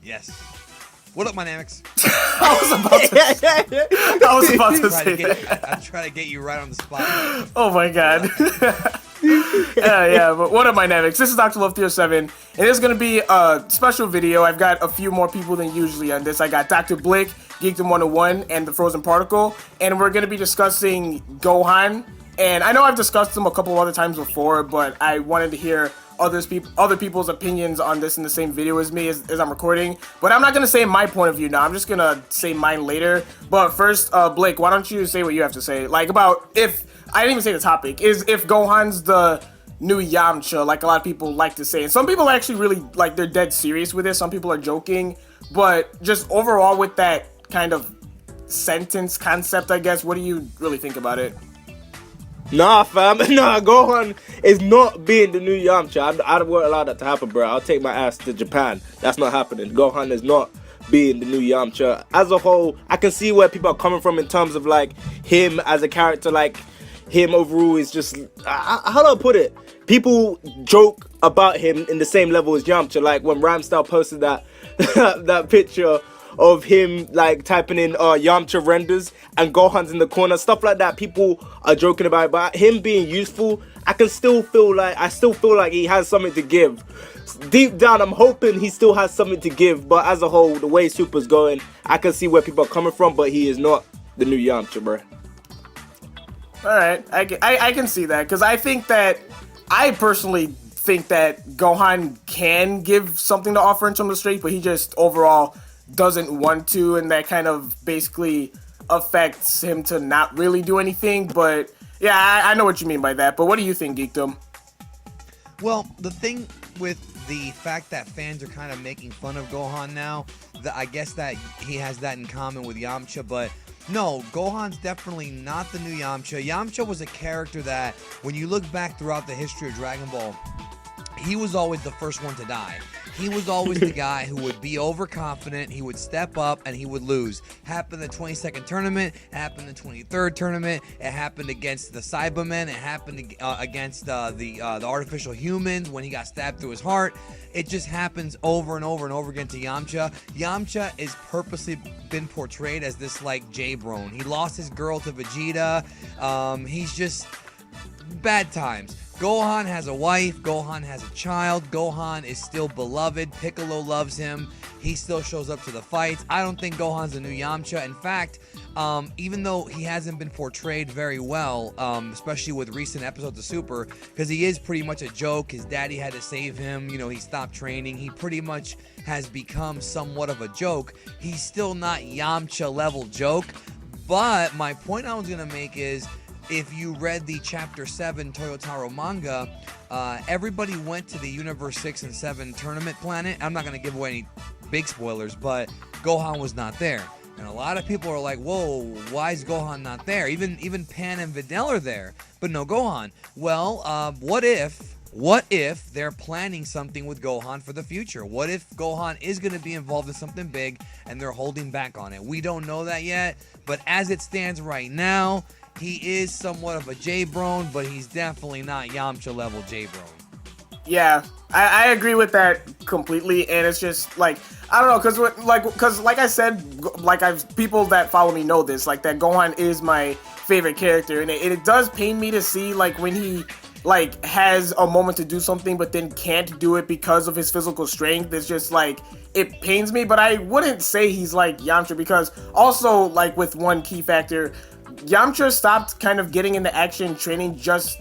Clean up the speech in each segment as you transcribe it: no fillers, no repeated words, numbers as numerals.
Yes. What up, my Namics? I was about to say that. I'm trying to get you right on the spot. Oh my god. Yeah, but what up, my Namics? This is Dr. Love 307, and it's gonna be a special video. I've got a few more people than usually on this. I got Dr. Blick, Geekdom 101, and the Frozen Particle, and we're gonna be discussing Gohan. And I know I've discussed them a couple other times before, but I wanted to hear other people's opinions on this in the same video as me as I'm recording. But I'm not gonna say my point of view now. I'm just gonna say mine later. But first, Blake, why don't you say what you have to say? Like about if I didn't even say the topic is if Gohan's the new Yamcha, like a lot of people like to say, and some people are actually really like they're dead serious with this. Some people are joking, but just overall with that kind of sentence concept, I guess, what do you really think about it? Nah, fam. Nah, Gohan is not being the new Yamcha. I won't allow that to happen, bro. I'll take my ass to Japan. That's not happening. Gohan is not being the new Yamcha. As a whole, I can see where people are coming from in terms of, like, him as a character. Like, him overall is just... how do I put it? People joke about him in the same level as Yamcha. Like, when Ramstar posted that that picture of him like typing in Yamcha renders and Gohan's in the corner, stuff like that. People are joking about it, but him being useful, I still feel like he has something to give. Deep down, I'm hoping he still has something to give, but as a whole, the way Super's going, I can see where people are coming from, but he is not the new Yamcha, bro. Alright, I can see that, because I personally think that Gohan can give something to offer in terms of strength, but he just overall doesn't want to, and that kind of basically affects him to not really do anything. But yeah, I know what you mean by that. But what do you think, Geekdom? Well, the thing with the fact that fans are kind of making fun of Gohan now, I guess that he has that in common with Yamcha, but no, Gohan's definitely not the new Yamcha. Yamcha was a character that, when you look back throughout the history of Dragon Ball, he was always the first one to die. He was always the guy who would be overconfident, he would step up, and he would lose. Happened in the 22nd tournament, happened in the 23rd tournament, it happened against the Cybermen, it happened against the artificial humans when he got stabbed through his heart. It just happens over and over and over again to Yamcha. Yamcha is purposely been portrayed as this like J-Bron. He lost his girl to Vegeta. He's just bad times. Gohan has a wife, Gohan has a child, Gohan is still beloved, Piccolo loves him, he still shows up to the fights. I don't think Gohan's the new Yamcha. In fact, even though he hasn't been portrayed very well, especially with recent episodes of Super, because he is pretty much a joke, his daddy had to save him, you know, he stopped training, he pretty much has become somewhat of a joke. He's still not Yamcha level joke, but my point I was going to make is, if you read the Chapter 7 Toyotaro manga, everybody went to the Universe 6 and 7 tournament planet. I'm not going to give away any big spoilers, but Gohan was not there. And a lot of people are like, whoa, why is Gohan not there? Even Pan and Videl are there, but no Gohan. Well, what if they're planning something with Gohan for the future? What if Gohan is going to be involved in something big and they're holding back on it? We don't know that yet, but as it stands right now, he is somewhat of a J-Bron, but he's definitely not Yamcha level J-Bron. Yeah, I agree with that completely, and it's just like, I don't know, because like I said, people that follow me know this, like that Gohan is my favorite character, and it does pain me to see like when he like has a moment to do something but then can't do it because of his physical strength. It's just like, it pains me, but I wouldn't say he's like Yamcha, because also like with one key factor, Yamcha stopped kind of getting into action training just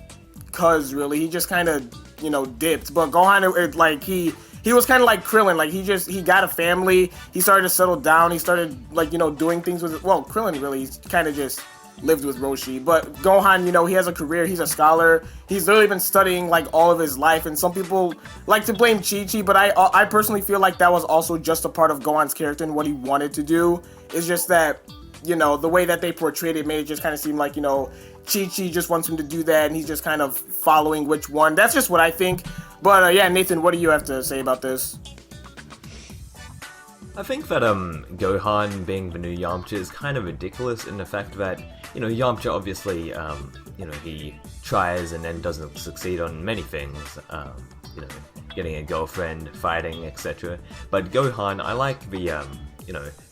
cause, really. He just kind of, you know, dipped. But Gohan, like, he was kind of like Krillin. Like, he got a family. He started to settle down. He started, like, you know, doing things with, well, Krillin really kind of just lived with Roshi. But Gohan, you know, he has a career. He's a scholar. He's literally been studying, like, all of his life. And some people like to blame Chi-Chi, but I personally feel like that was also just a part of Gohan's character and what he wanted to do. It's just that, you know, the way that they portrayed it made it just kind of seem like, you know, Chi-Chi just wants him to do that, and he's just kind of following which one. That's just what I think. But, yeah, Nathan, what do you have to say about this? I think that Gohan being the new Yamcha is kind of ridiculous in the fact that, you know, Yamcha obviously, you know, he tries and then doesn't succeed on many things. You know, getting a girlfriend, fighting, etc. But Gohan, I like the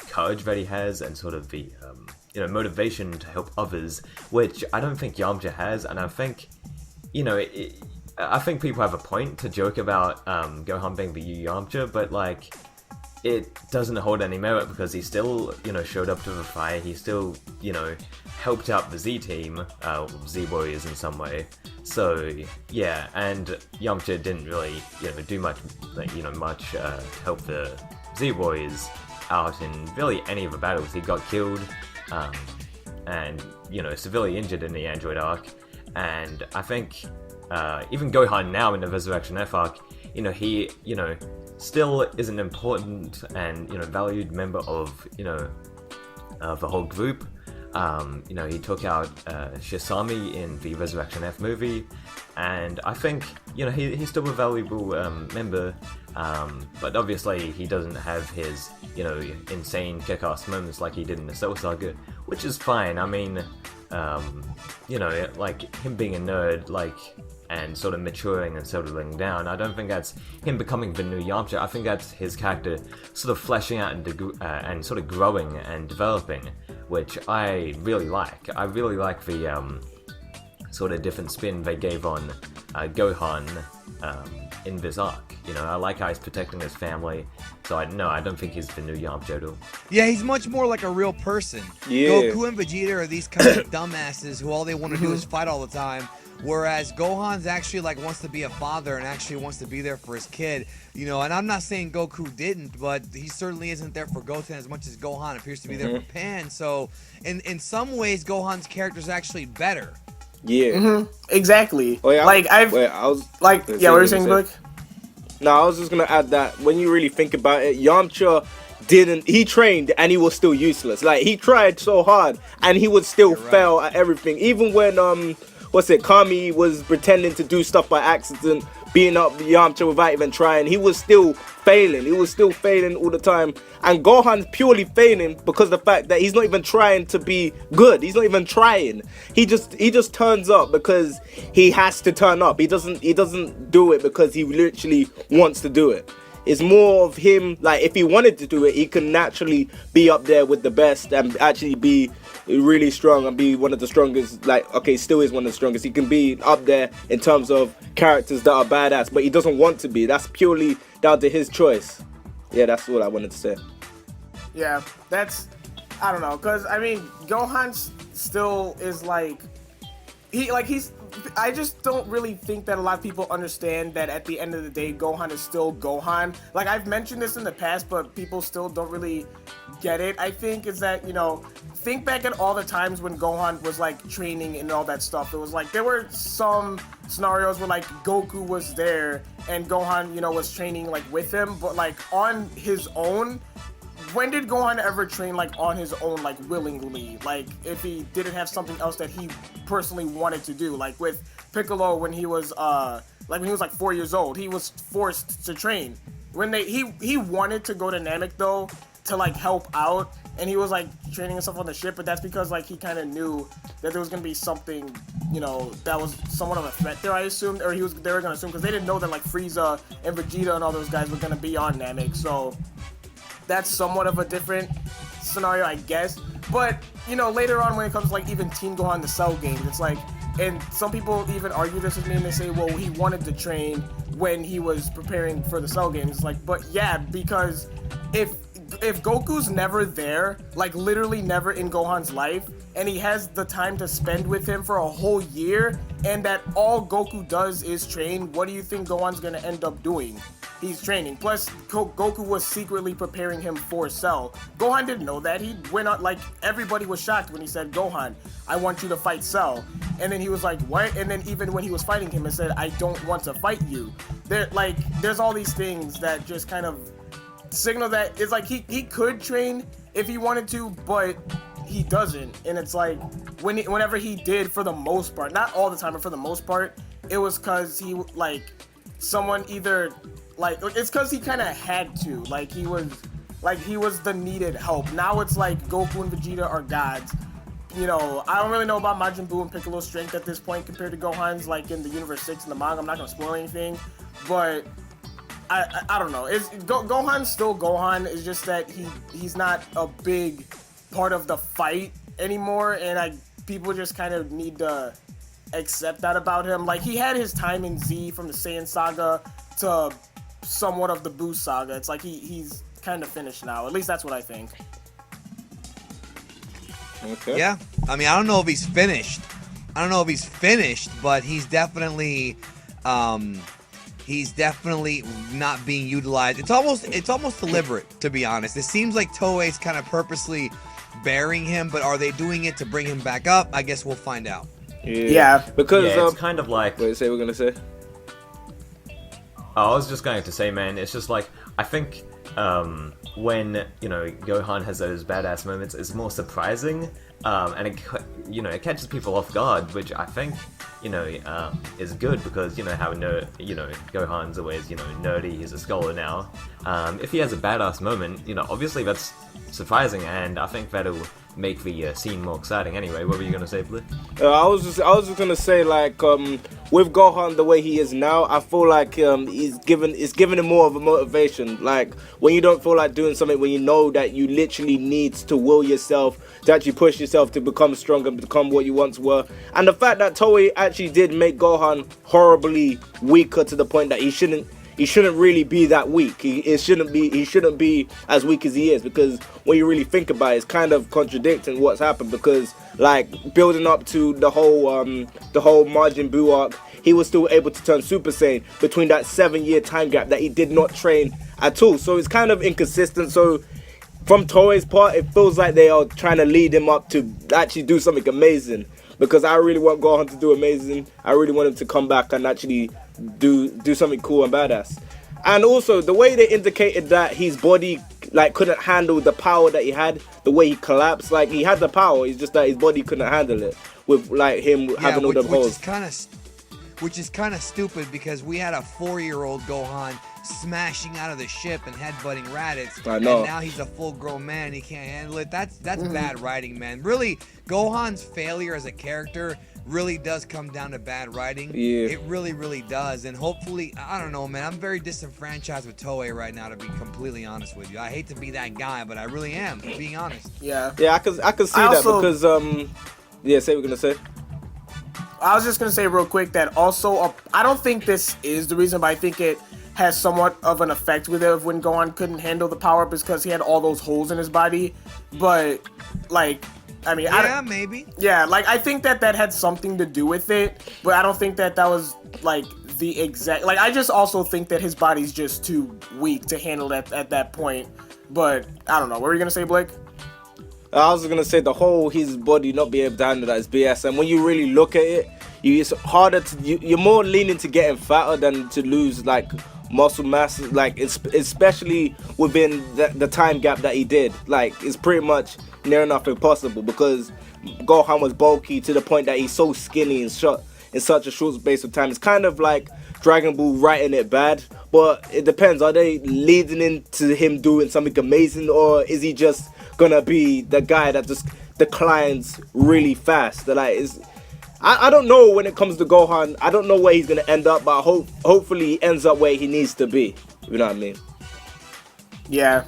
courage that he has and sort of the motivation to help others, which I don't think Yamcha has, and I think I think people have a point to joke about Gohan being the new Yamcha, but like it doesn't hold any merit because he still showed up to the fight. He still helped out the Z team, Z Warriors in some way. So yeah, and Yamcha didn't really do much to help the Z Warriors out in really any of the battles. He got killed and severely injured in the Android arc, and I think even Gohan now in the Resurrection F arc, he still is an important and valued member of the whole group. He took out Shisami in the Resurrection F movie, and I think he's still a valuable member. But obviously he doesn't have his insane kick-ass moments like he did in the Cell Saga, which is fine. I mean, like him being a nerd, and sort of maturing and settling down. I don't think that's him becoming the new Yamcha. I think that's his character sort of fleshing out and sort of growing and developing, which I really like. I really like the sort of different spin they gave on Gohan in this arc. I like how he's protecting his family. So I don't think he's the new Yamcha at all. Yeah, he's much more like a real person. Yeah. Goku and Vegeta are these kind of dumbasses who all they want to do is fight all the time. Whereas Gohan's actually wants to be a father and actually wants to be there for his kid, and I'm not saying Goku didn't, but he certainly isn't there for Goten as much as Gohan appears to be there for Pan. So in some ways, Gohan's character is actually better. Yeah. Exactly. Oh, yeah, what were you saying, Blake? No, I was just gonna add that when you really think about it, Yamcha he trained and he was still useless. Like, he tried so hard and he would still fail at everything. Even when Kami was pretending to do stuff by accident, beating up Yamcha without even trying, he was still failing. He was still failing all the time. And Gohan's purely failing because of the fact that he's not even trying to be good. He's not even trying. He just turns up because he has to turn up. He doesn't do it because he literally wants to do it. It's more of him, if he wanted to do it, he can naturally be up there with the best and actually be really strong and be one of the strongest. Still is one of the strongest. He can be up there in terms of characters that are badass, but he doesn't want to be. That's purely down to his choice. Yeah, that's what I wanted to say. Yeah, I don't know, because Gohan still is I just don't really think that a lot of people understand that at the end of the day, Gohan is still Gohan. I've mentioned this in the past, but people still don't really get it. I think is that, think back at all the times when Gohan was training and all that stuff. It was there were some scenarios where Goku was there and Gohan, was training with him, but on his own. When did Gohan ever train on his own willingly? If he didn't have something else that he personally wanted to do, with Piccolo when he was 4 years old, he was forced to train. When he wanted to go to Namek though to help out, and he was training himself on the ship, but that's because he kind of knew that there was gonna be something that was somewhat of a threat there, I assumed, or they were gonna assume, because they didn't know that Frieza and Vegeta and all those guys were gonna be on Namek, so. That's somewhat of a different scenario, I guess. But, later on when it comes to, even Teen Gohan, the Cell games, it's and some people even argue this with me and they say, well, he wanted to train when he was preparing for the Cell games. It's but yeah, because if Goku's never there, literally never in Gohan's life, and he has the time to spend with him for a whole year, and that all Goku does is train, what do you think Gohan's gonna end up doing? He's training. Plus, Goku was secretly preparing him for Cell. Gohan didn't know that. He went out, everybody was shocked when he said, Gohan, I want you to fight Cell. And then he was like, what? And then even when he was fighting him, he said, I don't want to fight you. There's all these things that just kind of signal that it's he could train if he wanted to, but he doesn't. And it's whenever he did, for the most part, not all the time, but for the most part, it was because he, someone either... it's because he kind of had to. He was the needed help. Now it's Goku and Vegeta are gods. I don't really know about Majin Buu and Piccolo's strength at this point compared to Gohan's, in the Universe 6 in the manga. I'm not going to spoil anything. But I don't know. Gohan's still Gohan. It's just that he's not a big part of the fight anymore, and people just kind of need to accept that about him. Like, he had his time in Z from the Saiyan saga to somewhat of the Buu saga. It's like he's kind of finished now. At least that's what I think. Okay. Yeah, I mean, I don't know if he's finished. But he's definitely not being utilized. It's almost deliberate, to be honest. It seems like Toei's kind of purposely burying him, but are they doing it to bring him back up? I guess we'll find out. Yeah. Because it's kind of like. Wait, say what we're gonna say. I was just going to say, man, it's just like, I think when, Gohan has those badass moments, it's more surprising, and it catches people off guard, which I think, is good, because, how Gohan's always, nerdy, he's a scholar now. If he has a badass moment, obviously that's surprising, and I think that'll make the scene more exciting. Anyway, what were you gonna say, Blue? I was just gonna say, like, with Gohan the way he is now, I feel like it's giving him more of a motivation. Like, when you don't feel like doing something, when you know that you literally need to will yourself to actually push yourself to become stronger and become what you once were. And the fact that Toei actually did make Gohan horribly weaker to the point that he shouldn't really be that weak. He shouldn't be as weak as he is, because when you really think about it, it's kind of contradicting what's happened, because, like, building up to the whole Majin Buu arc, he was still able to turn Super Saiyan between that 7-year time gap that he did not train at all. So it's kind of inconsistent. So from Toei's part, it feels like they are trying to lead him up to actually do something amazing, because I really want Gohan to do amazing. I really want him to come back and actually do something cool and badass. And also the way they indicated that his body like couldn't handle the power that he had, the way he collapsed, like he had the power, it's just that his body couldn't handle it, with like him having all the holes. Which is kind of stupid, because we had a 4-year-old Gohan smashing out of the ship and headbutting Raditz. I know. And now he's a full-grown man. He can't handle it. That's bad writing, man. Really, Gohan's failure as a character really does come down to bad writing. Yeah. It really, really does. And hopefully, I don't know, man. I'm very disenfranchised with Toei right now, to be completely honest with you. I hate to be that guy, but I really am, being honest. Yeah. Yeah, I could see that, because yeah, say what we're gonna say. I was just gonna say real quick that also, I don't think this is the reason, but I think it has somewhat of an effect with it when Gohan couldn't handle the power, because he had all those holes in his body. But, like, I mean, maybe. Yeah, like, I think that had something to do with it, but I don't think that was, like, the exact... Like, I just also think that his body's just too weak to handle that at that point. But, I don't know. What were you gonna say, Blake? I was gonna say the whole his body not being able to handle that is BS, and when you really look at it, it's harder to you're more leaning to getting fatter than to lose like muscle mass, like especially within the time gap that he did. Like, it's pretty much near enough impossible, because Gohan was bulky to the point that he's so skinny and short in such a short space of time. It's kind of like Dragon Ball writing it bad, but it depends. Are they leading into him doing something amazing, or is he just gonna be the guy that just declines really fast? I don't know when it comes to Gohan. I don't know where he's gonna end up, but hopefully he ends up where he needs to be. You know what I mean? Yeah,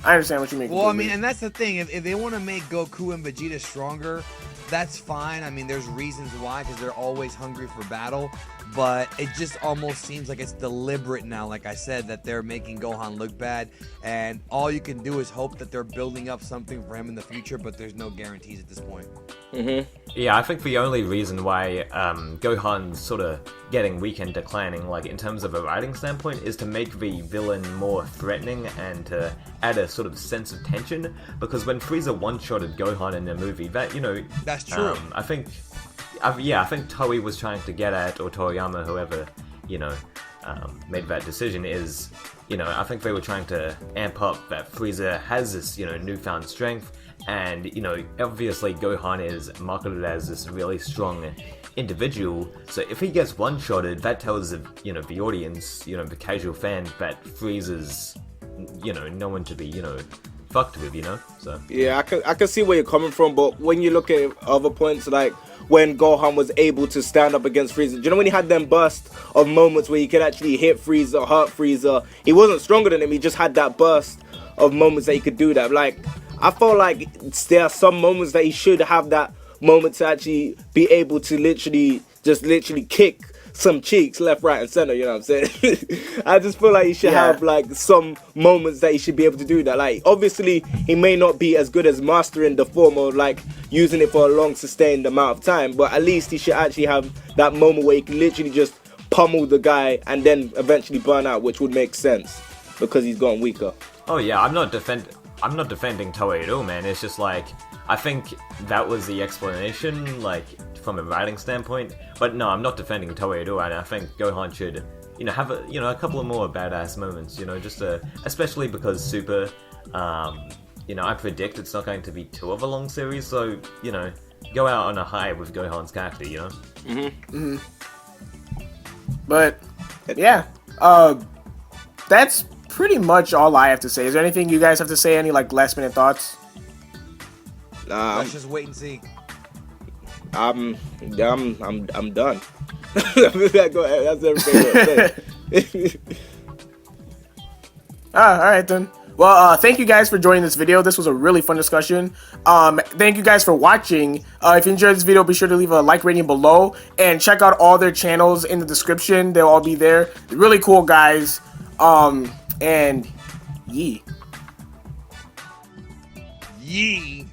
I understand what you mean. Well, I mean, and that's the thing. If they want to make Goku and Vegeta stronger, that's fine. I mean, there's reasons why, because they're always hungry for battle. But it just almost seems like it's deliberate now, like I said, that they're making Gohan look bad. And all you can do is hope that they're building up something for him in the future, but there's no guarantees at this point. Yeah, I think the only reason why Gohan's sort of getting weak and declining, like in terms of a writing standpoint, is to make the villain more threatening and to add a sort of sense of tension. Because when Frieza one-shotted Gohan in the movie, that, That's true. I think Toei was trying to get at, or Toriyama, whoever, made that decision, is, I think they were trying to amp up that Frieza has this, newfound strength, and, obviously Gohan is marketed as this really strong individual, so if he gets one-shotted, that tells, the audience, the casual fan, that Frieza's, no one to be, fucked with, you know. So Yeah, I can see where you're coming from, but when you look at other points, like when Gohan was able to stand up against Frieza, do you know when he had them bursts of moments where he could actually hit Frieza, hurt Frieza? He wasn't stronger than him. He just had that burst of moments that he could do that. Like, I felt like there are some moments that he should have that moment to actually be able to literally kick some cheeks left, right, and center. You know what I'm saying? I just feel like he should have like some moments that he should be able to do that. Like, obviously he may not be as good as mastering the form or like using it for a long sustained amount of time, but at least he should actually have that moment where he can literally just pummel the guy and then eventually burn out, which would make sense because he's gotten weaker. oh yeah, I'm not defending Toei at all, man. It's just like, I think that was the explanation, like, from a writing standpoint. But no, I'm not defending Toei at all, and I think Gohan should, you know, have a couple of more badass moments, you know, just especially because Super, you know, I predict it's not going to be too of a long series, so, you know, go out on a high with Gohan's character, you know? But yeah, that's pretty much all I have to say. Is there anything you guys have to say? Any like last minute thoughts? Let's just wait and see. I'm done. Go ahead. That's everything. All right then. Well, thank you guys for joining this video. This was a really fun discussion. Thank you guys for watching. If you enjoyed this video, be sure to leave a like rating below and check out all their channels in the description. They'll all be there. They're really cool guys. And yee. Yee.